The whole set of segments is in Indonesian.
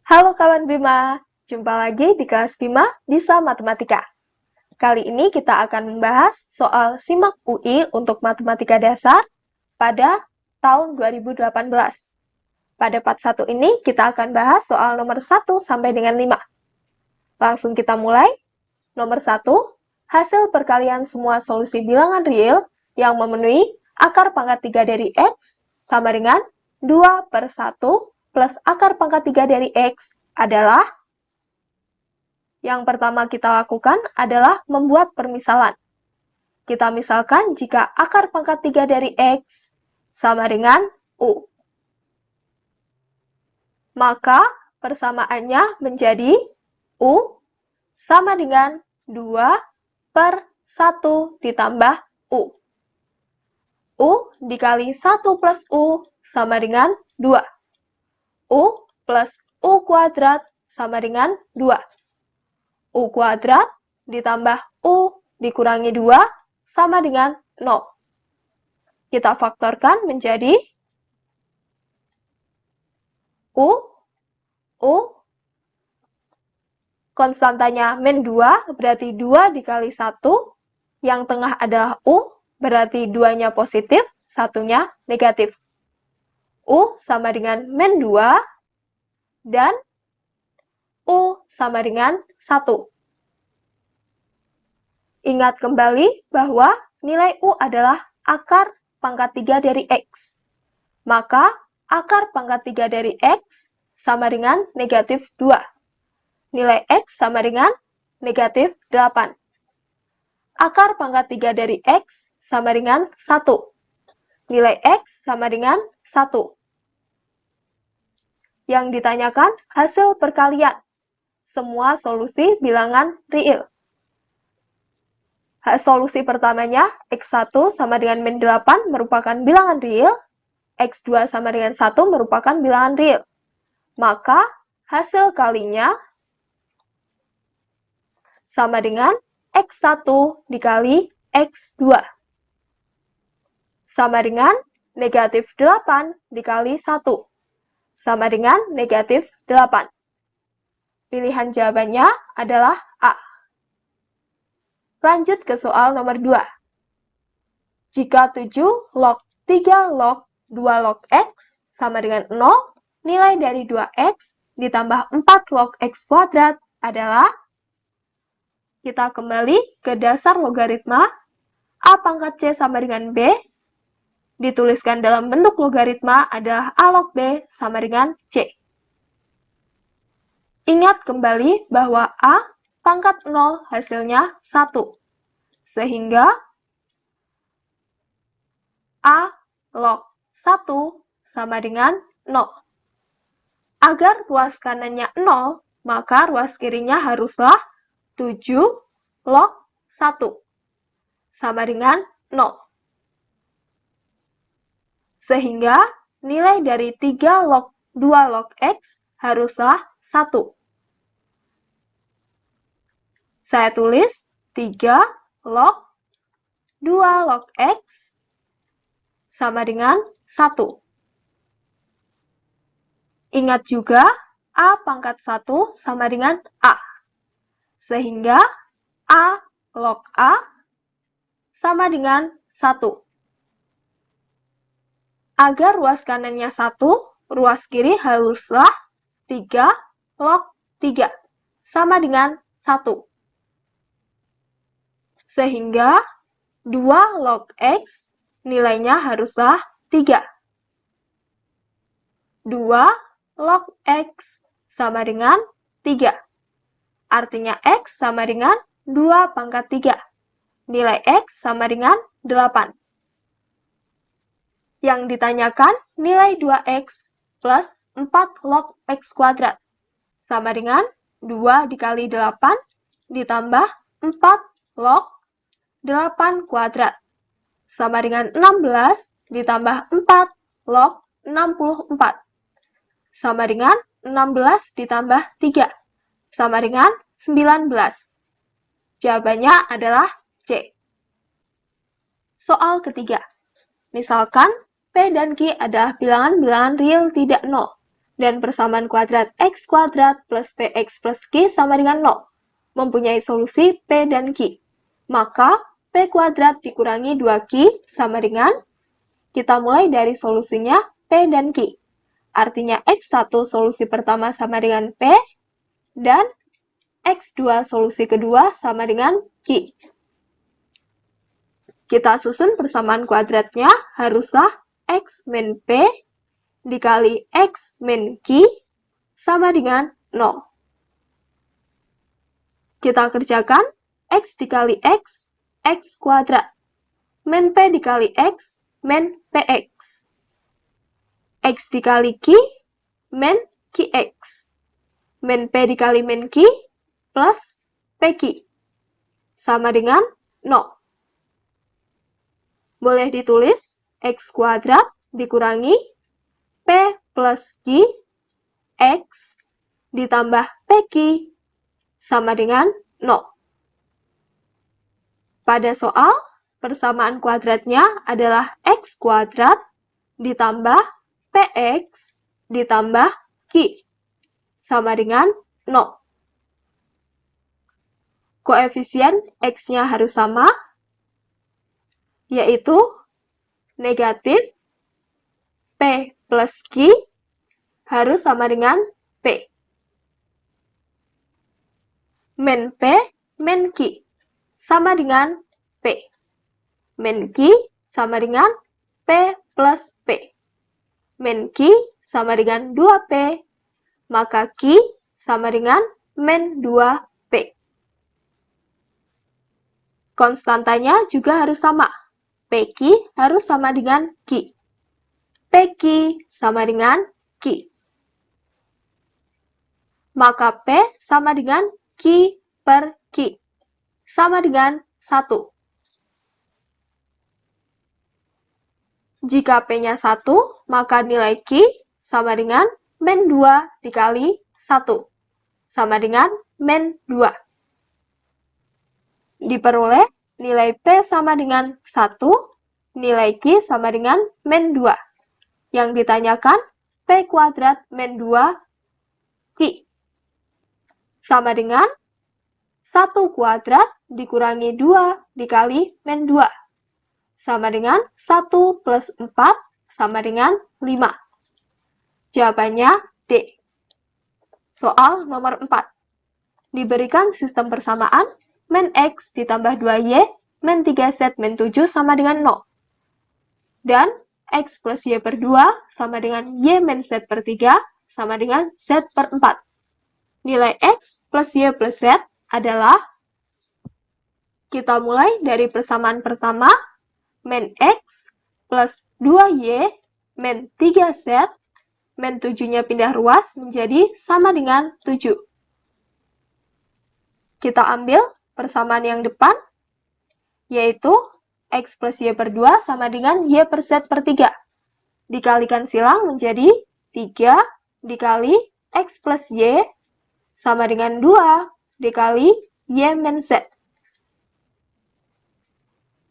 Halo kawan Bima, jumpa lagi di kelas Bima Bisa Matematika. Kali ini kita akan membahas soal SIMAK UI untuk Matematika Dasar pada tahun 2018. Pada part 1 ini kita akan bahas soal nomor 1 sampai dengan 5. Langsung kita mulai. Nomor 1, hasil perkalian semua solusi bilangan real yang memenuhi akar pangkat 3 dari X sama dengan 2/1 plus akar pangkat 3 dari X adalah, yang pertama kita lakukan adalah membuat permisalan. Kita misalkan jika akar pangkat 3 dari X sama dengan U. Maka persamaannya menjadi U sama dengan 2/1 ditambah U. U dikali 1 plus U sama dengan 2. U plus U kuadrat sama dengan 2. U kuadrat ditambah U dikurangi 2 sama dengan 0. Kita faktorkan menjadi U, konstantanya min 2, berarti 2 dikali 1, yang tengah adalah U, berarti 2-nya positif, 1-nya negatif. U sama dengan min 2, dan U sama dengan 1. Ingat kembali bahwa nilai U adalah akar pangkat 3 dari X. Maka akar pangkat 3 dari X sama dengan negatif 2. Nilai X sama dengan negatif 8. Akar pangkat 3 dari X sama dengan 1. Nilai X sama dengan 1. Yang ditanyakan hasil perkalian semua solusi bilangan real. Solusi pertamanya, X1 sama dengan min 8 merupakan bilangan real, X2 sama dengan 1 merupakan bilangan real. Maka hasil kalinya sama dengan X1 dikali X2. Sama dengan negatif 8 dikali 1. Sama dengan negatif 8. Pilihan jawabannya adalah A. Lanjut ke soal nomor 2. Jika 7 log 3 log 2 log X sama dengan 0, nilai dari 2X ditambah 4 log X kuadrat adalah, kita kembali ke dasar logaritma, A pangkat C sama dengan B, dituliskan dalam bentuk logaritma adalah A log B sama dengan C. Ingat kembali bahwa A pangkat 0 hasilnya 1. Sehingga A log 1 sama dengan 0. Agar ruas kanannya 0, maka ruas kirinya haruslah 7 log 1 sama dengan 0. Sehingga nilai dari 3 log 2 log X haruslah 1. Saya tulis 3 log 2 log X sama dengan 1. Ingat juga, A pangkat 1 sama dengan A. Sehingga A log A sama dengan 1. Agar ruas kanannya 1, ruas kiri haruslah 3 log 3 sama dengan 1. Sehingga 2 log X nilainya haruslah 3. 2 log X sama dengan 3. Artinya X sama dengan 2 pangkat 3. Nilai X sama dengan 8. Yang ditanyakan nilai 2X plus 4 log X kuadrat. Sama dengan 2 dikali 8 ditambah 4 log 8 kuadrat. Sama dengan 16 ditambah 4 log 64. Sama dengan 16 ditambah 3. Sama dengan 19. Jawabannya adalah C. Soal ketiga. Misalkan P dan Q adalah bilangan-bilangan real tidak 0. Dan persamaan kuadrat x kuadrat plus px plus q sama dengan 0. Mempunyai solusi p dan q. Maka p kuadrat dikurangi 2q sama dengan, kita mulai dari solusinya p dan q. Artinya x1 solusi pertama sama dengan p, dan x2 solusi kedua sama dengan q. Kita susun persamaan kuadratnya, haruslah x min p dikali x min q sama dengan 0. Kita kerjakan x dikali x kuadrat. Min p dikali x, min px. X dikali q, min qx. Min p dikali min q, plus pq. Sama dengan 0. Boleh ditulis x kuadrat dikurangi p plus q, x ditambah pq sama dengan 0. Pada soal, persamaan kuadratnya adalah x kuadrat ditambah px ditambah q sama dengan 0. Koefisien x-nya harus sama, yaitu negatif p plus q harus sama dengan p. Min p, min q sama dengan p. Min q sama dengan p plus p. Min q sama dengan 2p, maka q sama dengan min 2p. Konstantanya juga harus sama. Pq harus sama dengan q. Pq sama dengan q. Maka P sama dengan q per q. Sama dengan 1. Jika P-nya 1, maka nilai q sama dengan min 2 dikali 1. Sama dengan min 2. Diperoleh nilai P sama dengan 1, nilai Q sama dengan min 2. Yang ditanyakan P kuadrat min 2 Q. Sama dengan 1 kuadrat dikurangi 2 dikali min 2. Sama dengan 1 plus 4 sama dengan 5. Jawabannya D. Soal nomor 4. Diberikan sistem persamaan min x ditambah 2y min 3z min 7 sama dengan 0. Dan x plus y per 2 sama dengan y min z per 3 sama dengan z per 4. Nilai x plus y plus z adalah, kita mulai dari persamaan pertama, min x plus 2y min 3z min 7-nya pindah ruas menjadi sama dengan 7. Kita ambil persamaan yang depan, yaitu x plus y per 2 sama dengan y per z per 3. Dikalikan silang menjadi 3 dikali x plus y sama dengan 2 dikali y min z.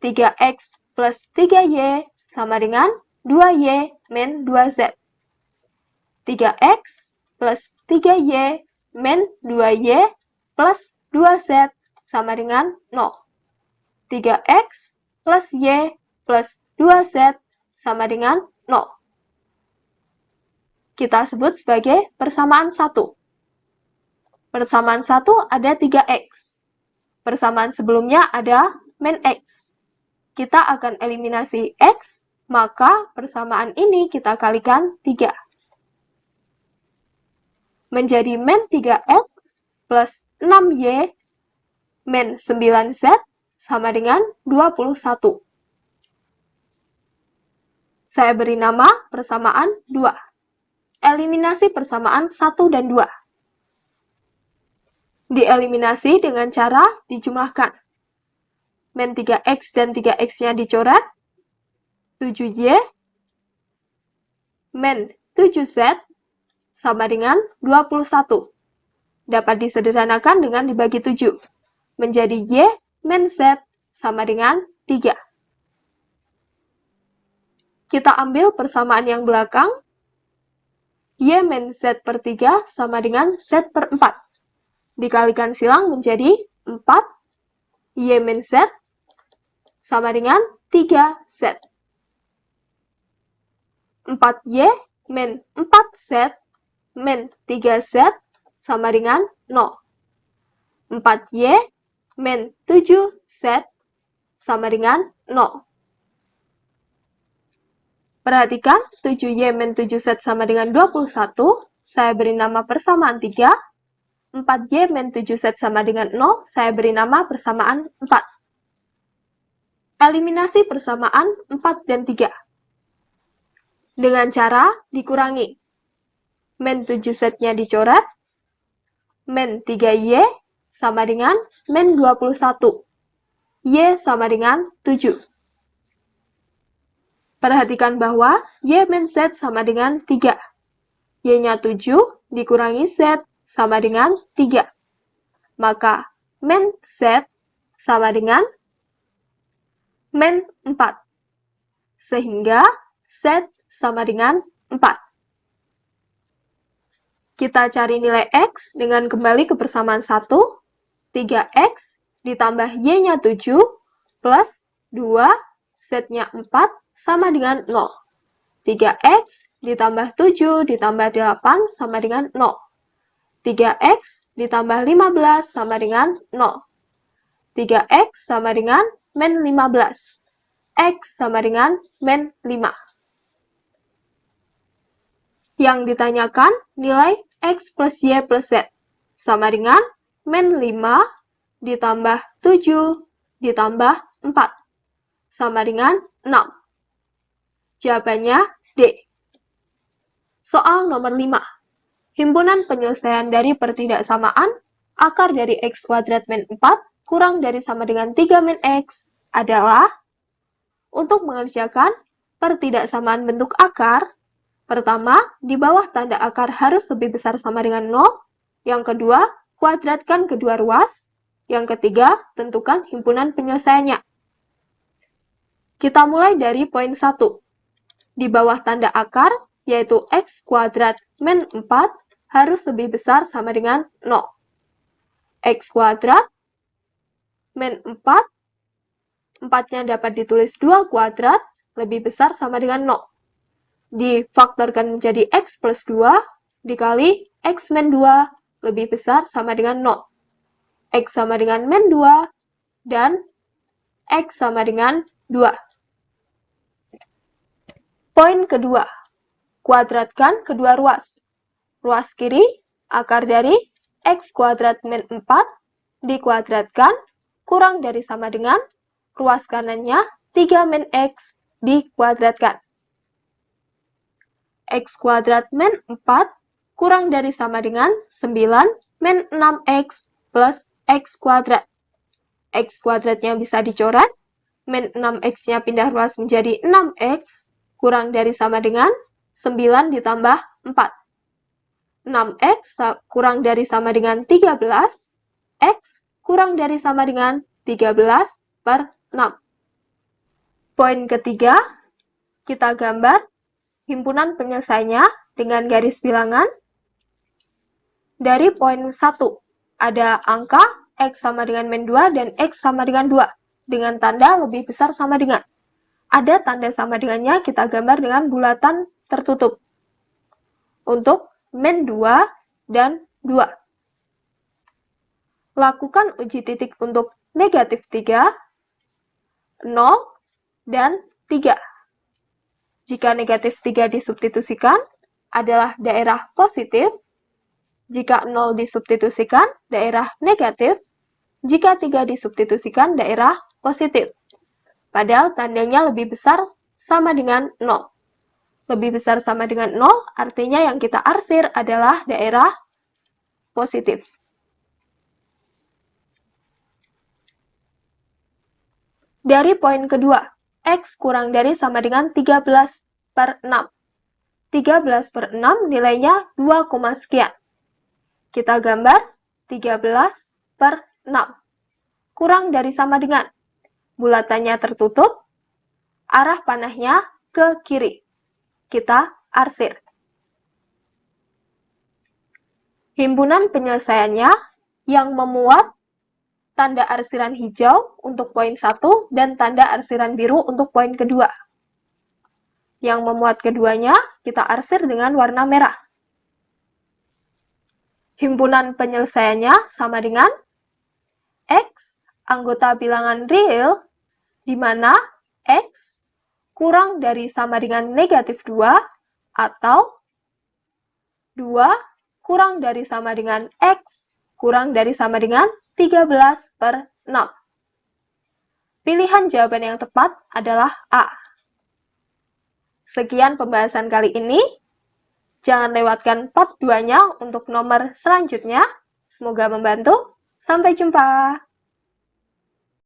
3x plus 3y sama dengan 2y min 2z. 3x plus 3y min 2y plus 2z sama dengan 0. 3x plus y plus 2z sama dengan 0. Kita sebut sebagai persamaan 1. Persamaan 1 ada 3x. Persamaan sebelumnya ada min x. Kita akan eliminasi x, maka persamaan ini kita kalikan 3. Menjadi min 3x plus 6y min 9z sama dengan 21. Saya beri nama persamaan 2. Eliminasi persamaan 1 dan 2. Dieliminasi dengan cara dijumlahkan. Min 3x dan 3x-nya dicoret. 7y min 7z sama dengan 21. Dapat disederhanakan dengan dibagi 7. Menjadi y min z sama dengan 3. Kita ambil persamaan yang belakang. Y min Z per 3 sama dengan Z per 4. Dikalikan silang menjadi 4 Y min Z sama dengan 3Z. 4Y min 4Z min 3Z sama dengan 0. 4Y min 7Z sama dengan 0. Perhatikan, 7Y min 7Z sama dengan 21. Saya beri nama persamaan 3. 4Y min 7Z sama dengan 0. Saya beri nama persamaan 4. Eliminasi persamaan 4 dan 3. Dengan cara dikurangi. Min 7Z-nya dicoret. Min 3Y sama dengan min 21. Y sama dengan 7. Perhatikan bahwa Y min Z sama dengan 3. Y-nya 7 dikurangi Z sama dengan 3. Maka min Z sama dengan min 4. Sehingga Z sama dengan 4. Kita cari nilai X dengan kembali ke persamaan 1. 3X ditambah Y-nya 7 plus 2 Z-nya 4 sama dengan 0. 3X ditambah 7 ditambah 8 sama dengan 0. 3X ditambah 15 sama dengan 0. 3X sama dengan min 15. X sama dengan min 5. Yang ditanyakan nilai X plus Y plus Z sama dengan min 5 ditambah 7 ditambah 4 sama dengan 6. Jawabannya D. Soal nomor 5. Himpunan penyelesaian dari pertidaksamaan akar dari X kuadrat min 4 kurang dari sama dengan 3 min X adalah, untuk mengerjakan pertidaksamaan bentuk akar, pertama, di bawah tanda akar harus lebih besar sama dengan 0. Yang kedua, kuadratkan kedua ruas. Yang ketiga, tentukan himpunan penyelesaiannya. Kita mulai dari poin 1. Di bawah tanda akar, yaitu X kuadrat min 4, harus lebih besar sama dengan 0. X kuadrat min 4, 4-nya dapat ditulis 2 kuadrat, lebih besar sama dengan 0. Difaktorkan menjadi X plus 2, dikali X min 2, lebih besar sama dengan 0. X sama dengan min 2, dan X sama dengan 2. Poin kedua, kuadratkan kedua ruas. Ruas kiri, akar dari X kuadrat min 4, dikuadratkan, kurang dari sama dengan, ruas kanannya 3 min X, dikuadratkan. X kuadrat min 4, kurang dari sama dengan 9 min 6X plus X kuadrat. X kuadratnya bisa dicoret, min 6X-nya pindah ruas menjadi 6X, kurang dari sama dengan 9 ditambah 4. 6X kurang dari sama dengan 13, X kurang dari sama dengan 13 per 6. Poin ketiga, kita gambar himpunan penyelesaiannya dengan garis bilangan. Dari poin 1, ada angka X sama dengan min 2 dan X sama dengan 2, dengan tanda lebih besar sama dengan. Ada tanda sama dengannya, kita gambar dengan bulatan tertutup. Untuk min 2 dan 2. Lakukan uji titik untuk negatif 3, 0, dan 3. Jika negatif 3 disubstitusikan, adalah daerah positif. Jika 0 disubstitusikan, daerah negatif. Jika 3 disubstitusikan, daerah positif. Padahal tandanya lebih besar sama dengan 0. Lebih besar sama dengan 0, artinya yang kita arsir adalah daerah positif. Dari poin kedua, X kurang dari sama dengan 13 per 6. 13 per 6 nilainya 2, sekian. Kita gambar 13 per 6. Kurang dari sama dengan. Bulatannya tertutup, arah panahnya ke kiri. Kita arsir. Himpunan penyelesaiannya yang memuat tanda arsiran hijau untuk poin 1 dan tanda arsiran biru untuk poin kedua. Yang memuat keduanya kita arsir dengan warna merah. Himpunan penyelesaiannya sama dengan X, anggota bilangan real, di mana X kurang dari sama dengan negatif 2 atau 2 kurang dari sama dengan X kurang dari sama dengan 13/6. Pilihan jawaban yang tepat adalah A. Sekian pembahasan kali ini. Jangan lewatkan part 2-nya untuk nomor selanjutnya. Semoga membantu. Sampai jumpa.